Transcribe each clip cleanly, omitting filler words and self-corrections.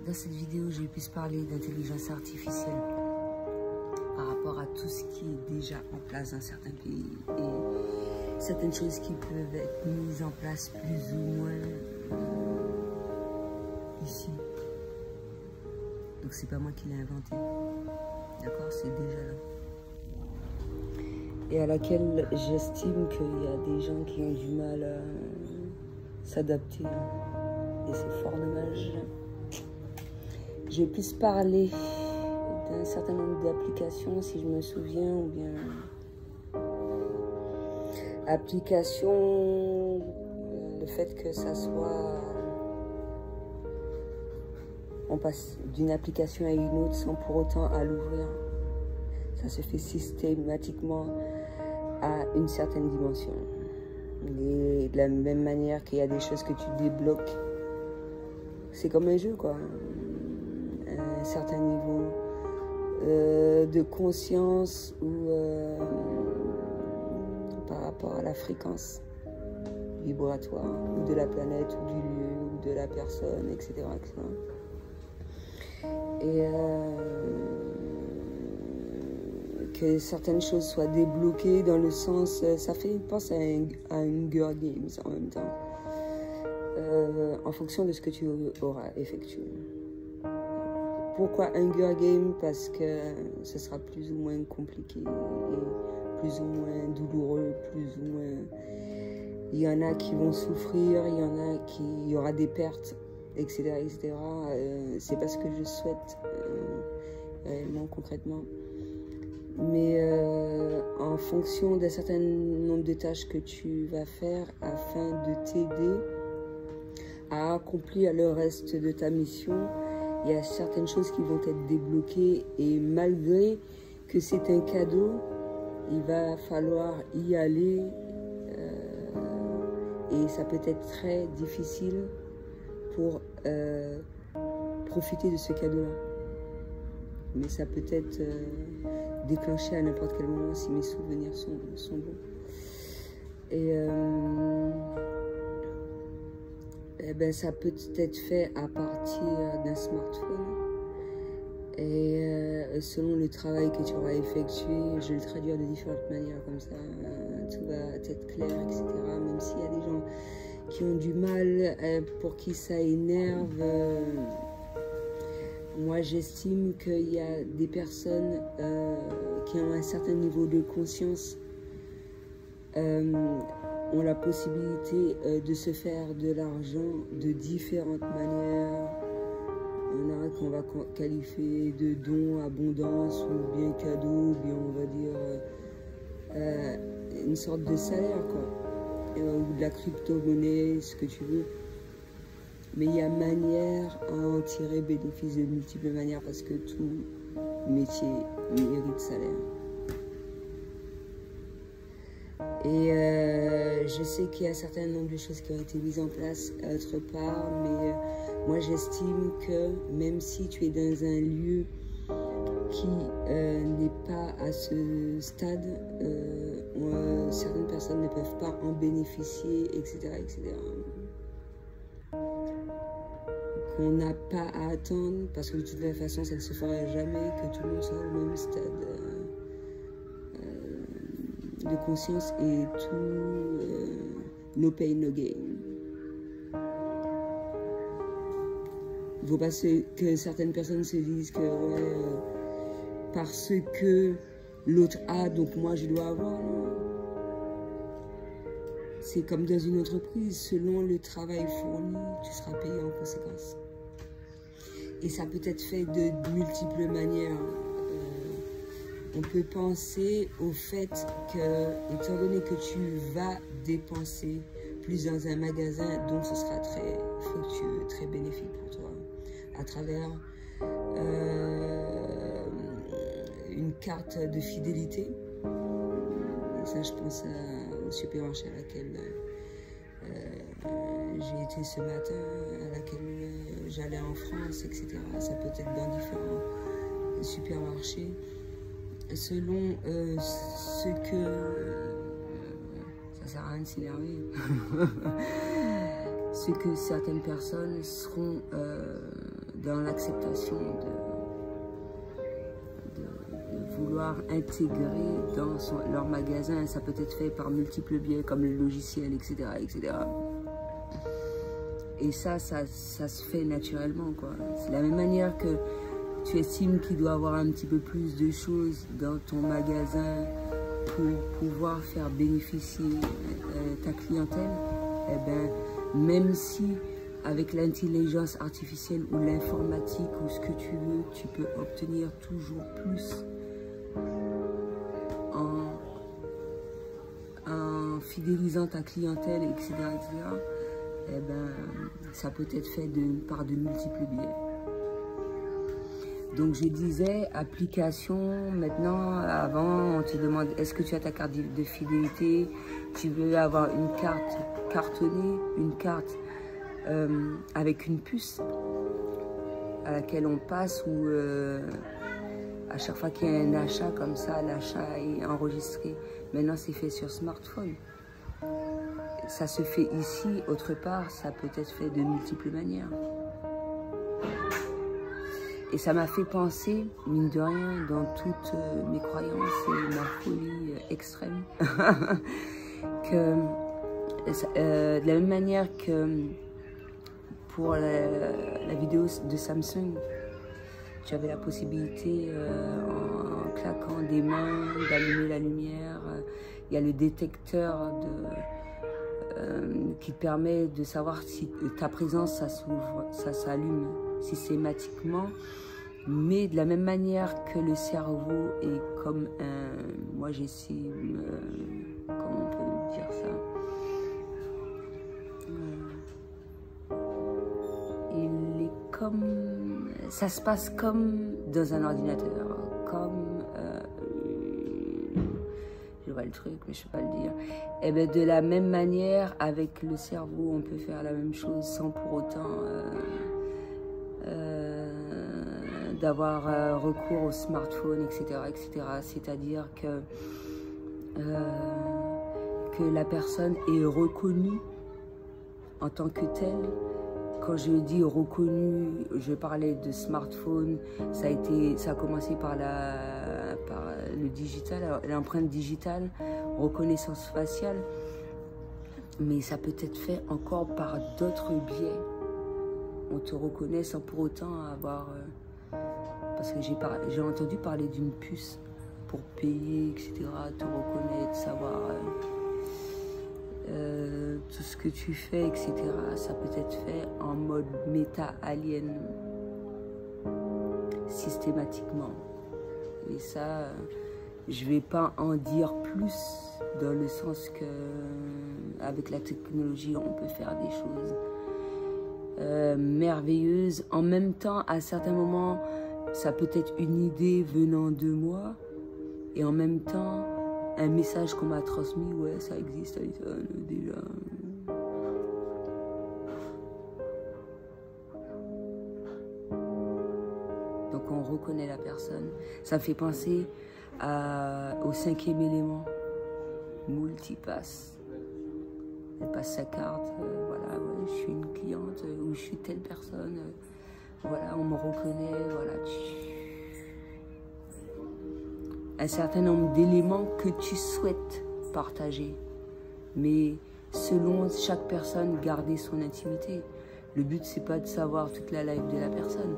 Dans cette vidéo, je vais plus parler d'intelligence artificielle par rapport à tout ce qui est déjà en place dans certains pays et certaines choses qui peuvent être mises en place plus ou moins ici. Donc c'est pas moi qui l'ai inventé, d'accord? C'est déjà là. Et à laquelle j'estime qu'il y a des gens qui ont du mal à s'adapter. Et c'est fort dommage. Je vais plus parler d'un certain nombre d'applications, si je me souviens, ou bien application, le fait que ça soit, on passe d'une application à une autre sans pour autant à l'ouvrir. Ça se fait systématiquement à une certaine dimension. Et de la même manière qu'il y a des choses que tu débloques, c'est comme un jeu, quoi. Un certain niveau de conscience ou par rapport à la fréquence vibratoire ou de la planète ou du lieu ou de la personne, etc. etc. Et que certaines choses soient débloquées dans le sens, ça fait penser à Hunger Games en même temps, en fonction de ce que tu auras effectué. Pourquoi Hunger Games? Parce que ce sera plus ou moins compliqué, et plus ou moins douloureux, plus ou moins... Il y en a qui vont souffrir, il y en a qui... Il y aura des pertes, etc. etc. C'est pas ce que je souhaite, réellement, concrètement. Mais en fonction d'un certain nombre de tâches que tu vas faire afin de t'aider à accomplir le reste de ta mission, il y a certaines choses qui vont être débloquées et malgré que c'est un cadeau, il va falloir y aller et ça peut être très difficile pour profiter de ce cadeau-là. Mais ça peut être déclenché à n'importe quel moment si mes souvenirs sont bons. Et ben, ça peut être fait à partir d'un smartphone. Et selon le travail que tu auras effectué, je vais le traduire de différentes manières, comme ça tout va être clair, etc. Même s'il y a des gens qui ont du mal, pour qui ça énerve, moi j'estime qu'il y a des personnes qui ont un certain niveau de conscience, ont la possibilité de se faire de l'argent de différentes manières. Il y en a qu'on va qualifier de dons, abondance, ou bien cadeau, ou bien on va dire une sorte de salaire, quoi. Ou de la crypto-monnaie, ce que tu veux. Mais il y a manière à en tirer bénéfice de multiples manières parce que tout métier mérite salaire. Et je sais qu'il y a un certain nombre de choses qui ont été mises en place autre part, mais moi j'estime que même si tu es dans un lieu qui n'est pas à ce stade, certaines personnes ne peuvent pas en bénéficier, etc. etc. Qu'on n'a pas à attendre, parce que de toute façon ça ne se fera jamais que tout le monde soit au même stade de conscience et tout no pain no gain. Il ne faut pas que certaines personnes se disent que ouais, parce que l'autre a, donc moi je dois avoir. C'est comme dans une entreprise, selon le travail fourni, tu seras payé en conséquence. Et ça peut être fait de multiples manières. On peut penser au fait que, étant donné que tu vas dépenser plus dans un magasin, donc ce sera très fructueux, très bénéfique pour toi, à travers une carte de fidélité. Et ça, je pense au supermarché à laquelle j'ai été ce matin, à laquelle j'allais en France, etc. Ça peut être dans différents supermarchés. Selon ce que... ça sert à rien de s'énerver. Ce que certaines personnes seront dans l'acceptation de vouloir intégrer dans leur magasin. Ça peut être fait par multiples biais comme le logiciel, etc. etc. Et ça se fait naturellement, quoi. C'est de la même manière que tu estimes qu'il doit y avoir un petit peu plus de choses dans ton magasin pour pouvoir faire bénéficier ta clientèle. Eh ben, même si avec l'intelligence artificielle ou l'informatique ou ce que tu veux, tu peux obtenir toujours plus en fidélisant ta clientèle, etc., etc., eh ben, ça peut être fait par de multiples biais. Donc je disais, application, maintenant, avant, on te demande, est-ce que tu as ta carte de fidélité? Tu veux avoir une carte cartonnée, une carte avec une puce à laquelle on passe ou à chaque fois qu'il y a un achat comme ça, l'achat est enregistré. Maintenant, c'est fait sur smartphone. Ça se fait ici, autre part, ça peut être fait de multiples manières. Et ça m'a fait penser, mine de rien, dans toutes mes croyances et ma folie extrême, que de la même manière que pour la vidéo de Samsung, tu avais la possibilité, en claquant des mains, d'allumer la lumière. Il y a le détecteur qui te permet de savoir si ta présence, ça s'ouvre, ça s'allume systématiquement. Mais de la même manière que le cerveau est comme un... Moi, j'estime... comment on peut dire ça? Il est comme... Ça se passe comme dans un ordinateur, comme... je vois le truc, mais je ne peux pas le dire. Et bien, de la même manière, avec le cerveau, on peut faire la même chose sans pour autant d'avoir recours au smartphone, etc., etc. C'est-à-dire que la personne est reconnue en tant que telle. Quand je dis reconnu, je parlais de smartphone, ça a commencé par le digital, l'empreinte digitale, reconnaissance faciale, mais ça peut être fait encore par d'autres biais. On te reconnaît sans pour autant avoir... parce que j'ai entendu parler d'une puce pour payer, etc., te reconnaître, savoir... tout ce que tu fais, etc., ça peut être fait en mode méta-alien, systématiquement. Et ça, je vais pas en dire plus, dans le sens que avec la technologie, on peut faire des choses merveilleuses. En même temps, à certains moments, ça peut être une idée venant de moi, et en même temps, un message qu'on m'a transmis, ouais, ça existe, déjà. Donc on reconnaît la personne. Ça me fait penser au 5e élément, multipass. Elle passe sa carte, voilà, ouais, je suis une cliente, ou je suis telle personne, voilà, on me reconnaît, voilà. Un certain nombre d'éléments que tu souhaites partager. Mais selon chaque personne, garder son intimité. Le but, c'est pas de savoir toute la life de la personne.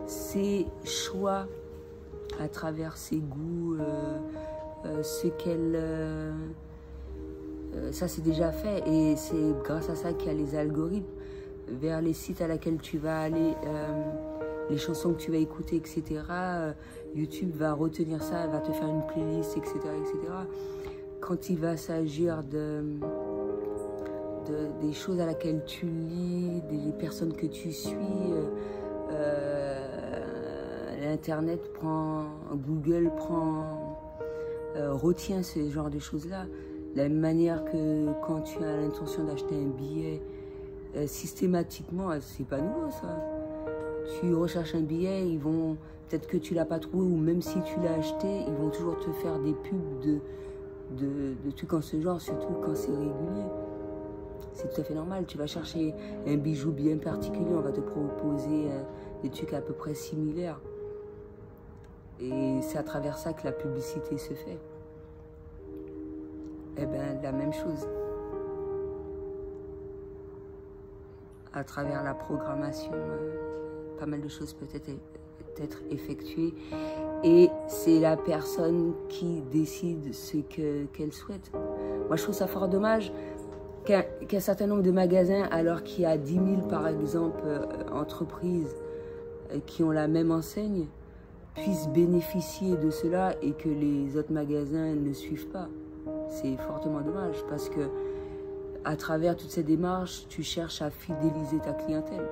Ses choix à travers ses goûts, ce qu'elle... ça, c'est déjà fait. Et c'est grâce à ça qu'il y a les algorithmes. Vers les sites à laquelle tu vas aller... les chansons que tu vas écouter, etc., YouTube va retenir ça, va te faire une playlist, etc., etc. Quand il va s'agir des choses à laquelle tu lis, des personnes que tu suis, l'Internet Google retient ce genre de choses-là. De la même manière que quand tu as l'intention d'acheter un billet, systématiquement, c'est pas nouveau ça. Tu recherches un billet, ils vont, peut-être que tu l'as pas trouvé, ou même si tu l'as acheté, ils vont toujours te faire des pubs de trucs en ce genre, surtout quand c'est régulier. C'est tout à fait normal. Tu vas chercher un bijou bien particulier, on va te proposer des trucs à peu près similaires. Et c'est à travers ça que la publicité se fait. Eh bien, la même chose. À travers la programmation, pas mal de choses peuvent être effectuées. Et c'est la personne qui décide ce qu'elle souhaite. Moi, je trouve ça fort dommage qu'un certain nombre de magasins, alors qu'il y a 10 000, par exemple, entreprises qui ont la même enseigne, puissent bénéficier de cela et que les autres magasins ne suivent pas. C'est fortement dommage parce que à travers toutes ces démarches, tu cherches à fidéliser ta clientèle.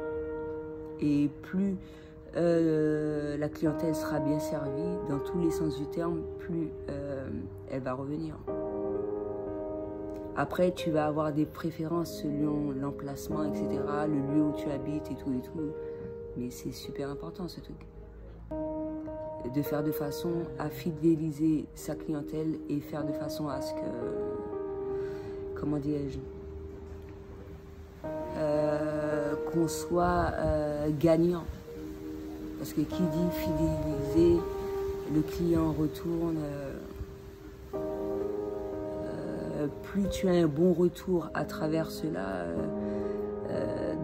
Et plus la clientèle sera bien servie, dans tous les sens du terme, plus elle va revenir. Après, tu vas avoir des préférences selon l'emplacement, etc., le lieu où tu habites et tout. Mais c'est super important, ce truc. De faire de façon à fidéliser sa clientèle et faire de façon à ce que, comment dirais-je, qu'on soit gagnant. Parce que qui dit fidéliser, le client retourne. Plus tu as un bon retour à travers cela,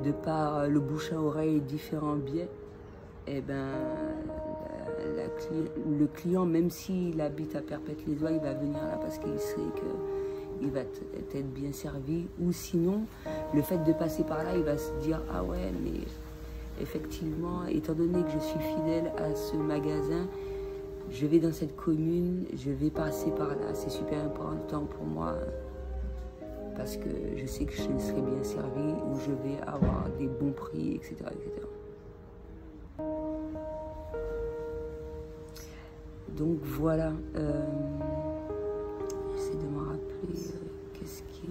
de par le bouche à oreille et différents biais, eh ben, le client, même s'il habite à Perpète-les-Oies, il va venir là parce qu'il sait qu'il va être bien servi. Ou sinon, le fait de passer par là, il va se dire « Ah ouais, mais effectivement, étant donné que je suis fidèle à ce magasin, je vais dans cette commune, je vais passer par là, c'est super important pour moi parce que je sais que je serai bien servi ou je vais avoir des bons prix, etc. etc. » Donc voilà, j'essaie de me rappeler qu'est-ce qui...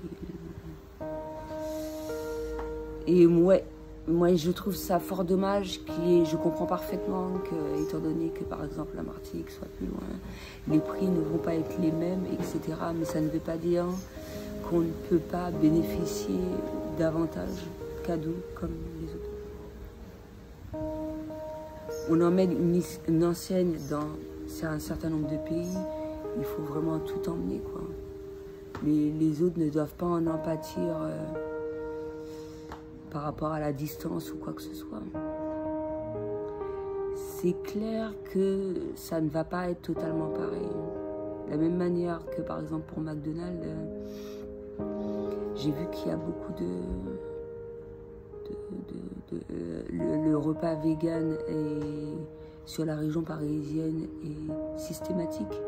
Et ouais, moi je trouve ça fort dommage, je comprends parfaitement que, étant donné que par exemple la Martinique soit plus loin, les prix ne vont pas être les mêmes, etc. Mais ça ne veut pas dire qu'on ne peut pas bénéficier davantage cadeaux comme les autres. On emmène une enseigne dans un certain nombre de pays, il faut vraiment tout emmener, quoi. Mais les autres ne doivent pas en pâtir par rapport à la distance ou quoi que ce soit. C'est clair que ça ne va pas être totalement pareil. De la même manière que par exemple pour McDonald's, j'ai vu qu'il y a beaucoup le repas vegan sur la région parisienne est systématique.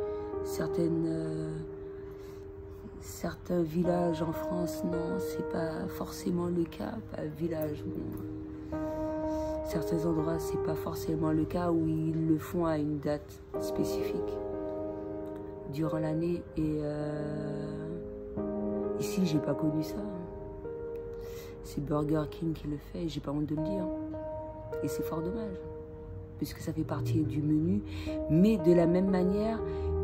Certains villages en France, non, c'est pas forcément le cas. Bon, certains endroits, c'est pas forcément le cas où ils le font à une date spécifique durant l'année. Et ici, j'ai pas connu ça. C'est Burger King qui le fait, et j'ai pas honte de le dire. Et c'est fort dommage, puisque ça fait partie du menu, mais de la même manière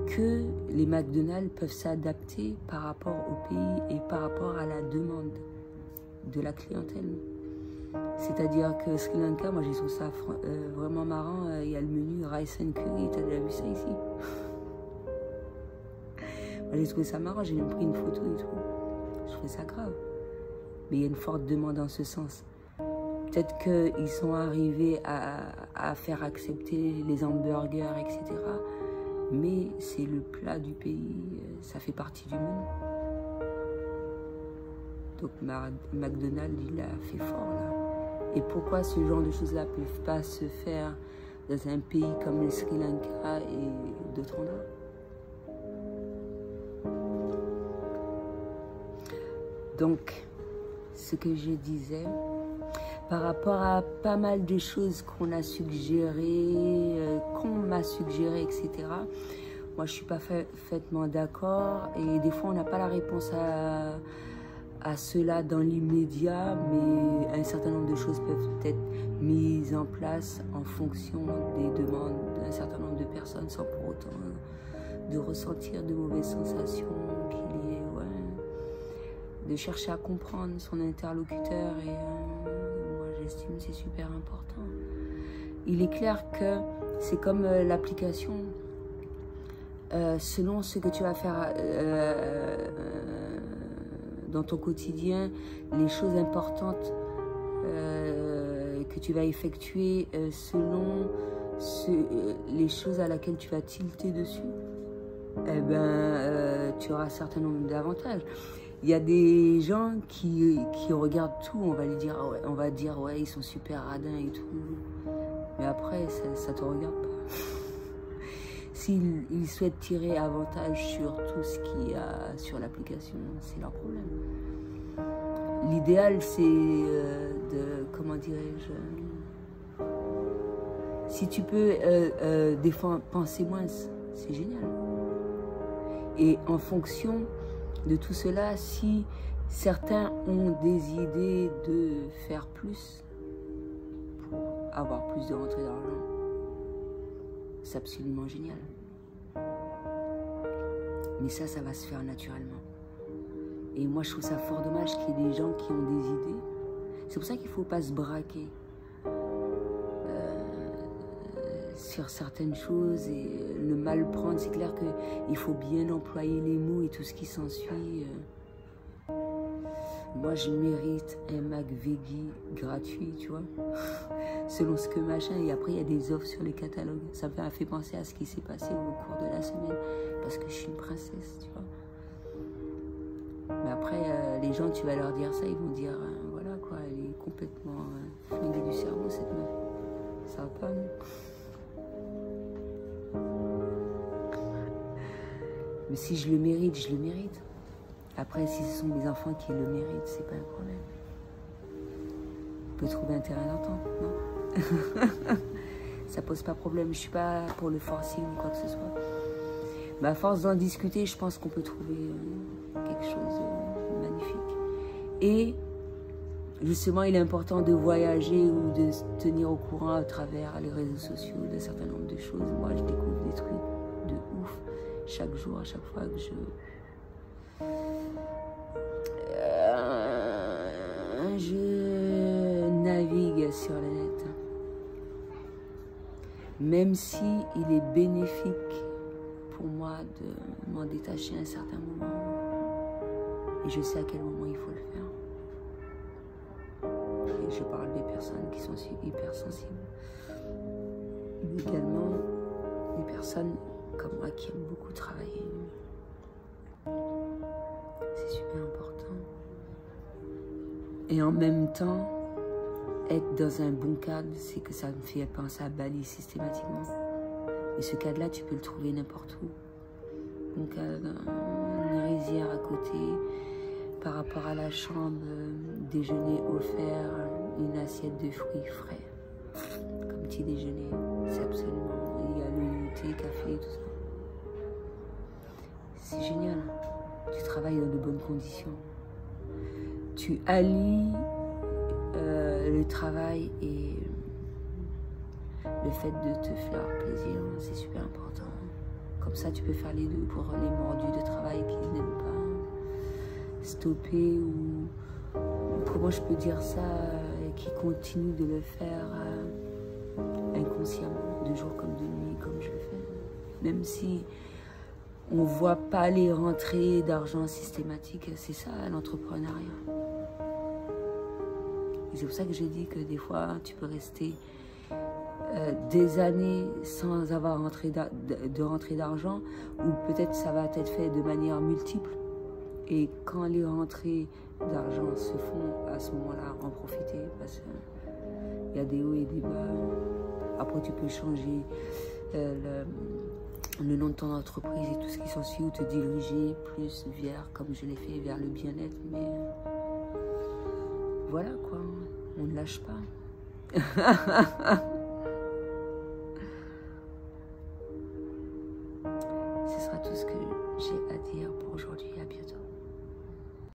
que les McDonald's peuvent s'adapter par rapport au pays et par rapport à la demande de la clientèle. C'est-à-dire que Sri Lanka, moi j'ai trouvé ça vraiment marrant, il y a le menu Rice and Curry, t'as déjà vu ça ici? Moi j'ai trouvé ça marrant, j'ai même pris une photo et tout. Je trouvais ça grave. Mais il y a une forte demande en ce sens. Peut-être qu'ils sont arrivés à faire accepter les hamburgers, etc. Mais c'est le plat du pays, ça fait partie du menu. Donc McDonald's, il a fait fort là. Et pourquoi ce genre de choses-là ne peuvent pas se faire dans un pays comme le Sri Lanka et d'autres endroits? Donc, ce que je disais, par rapport à pas mal de choses qu'on a suggérées, qu'on m'a suggéré, etc. Moi, je suis pas parfaitement d'accord et des fois, on n'a pas la réponse à cela dans l'immédiat, mais un certain nombre de choses peuvent être mises en place en fonction des demandes d'un certain nombre de personnes sans pour autant de ressentir de mauvaises sensations, qu'il y ait, de chercher à comprendre son interlocuteur et moi j'estime que c'est super important. il est clair que c'est comme l'application. Selon ce que tu vas faire dans ton quotidien, les choses importantes que tu vas effectuer selon les choses à laquelle tu vas tilter dessus, eh ben, tu auras un certain nombre d'avantages. Il y a des gens qui regardent tout, on va dire ouais, ils sont super radins et tout. Mais après, ça te regarde pas. S'ils souhaitent tirer avantage sur tout ce qu'il y a sur l'application, c'est leur problème. L'idéal, c'est de, comment dirais-je, si tu peux des fois penser moins, c'est génial. Et en fonction de tout cela, si certains ont des idées de faire plus pour avoir plus de rentrée d'argent, c'est absolument génial. Mais ça va se faire naturellement. Et moi, je trouve ça fort dommage qu'il y ait des gens qui ont des idées. C'est pour ça qu'il ne faut pas se braquer sur certaines choses et le mal prendre. C'est clair qu'il faut bien employer les mots et tout ce qui s'ensuit. Moi, je mérite un McVeggie gratuit, tu vois, selon ce que machin. Et après, il y a des offres sur les catalogues. Ça m'a fait penser à ce qui s'est passé au cours de la semaine, parce que je suis une princesse, tu vois. Mais après, les gens, tu vas leur dire ça, ils vont dire, voilà quoi, elle est complètement flinguée du cerveau, cette meuf. Ça va pas, non? Mais si je le mérite, je le mérite. Après, si ce sont mes enfants qui le méritent, c'est pas un problème. On peut trouver un terrain d'entente, non? Ça pose pas problème. Je suis pas pour le forcing ou quoi que ce soit. Mais à force d'en discuter, je pense qu'on peut trouver quelque chose de magnifique. Et justement, il est important de voyager ou de se tenir au courant à travers les réseaux sociaux d'un certain nombre de choses. Moi, je découvre des trucs de ouf chaque jour, à chaque fois que je navigue sur le net. Même si il est bénéfique pour moi de m'en détacher à un certain moment. Et je sais à quel moment il faut le faire. Et je parle des personnes qui sont hypersensibles. Mais également des personnes comme moi qui aiment beaucoup travailler. C'est super important. Et en même temps, être dans un bon cadre, c'est que ça me fait penser à Bali systématiquement. Et ce cadre-là, tu peux le trouver n'importe où. Bon cadre, une rizière à côté, par rapport à la chambre, déjeuner offert, une assiette de fruits frais, comme petit déjeuner. C'est absolument, il y a le thé, café, tout ça. C'est génial. Tu travailles dans de bonnes conditions. Tu allies le travail et le fait de te faire plaisir, c'est super important. Comme ça, tu peux faire les deux pour les mordus de travail qui n'aiment pas stopper ou comment je peux dire ça, qui continuent de le faire inconsciemment, de jour comme de nuit, comme je le fais. Même si on ne voit pas les rentrées d'argent systématiques, c'est ça l'entrepreneuriat. C'est pour ça que je dis que des fois, tu peux rester des années sans avoir de rentrée d'argent, ou peut-être ça va être fait de manière multiple. Et quand les rentrées d'argent se font, à ce moment-là, en profiter, parce qu'il y a des hauts et des bas. Après, tu peux changer le nom de ton entreprise et tout ce qui s'ensuit, ou te diriger plus vers, comme je l'ai fait, vers le bien-être, mais voilà quoi, on ne lâche pas.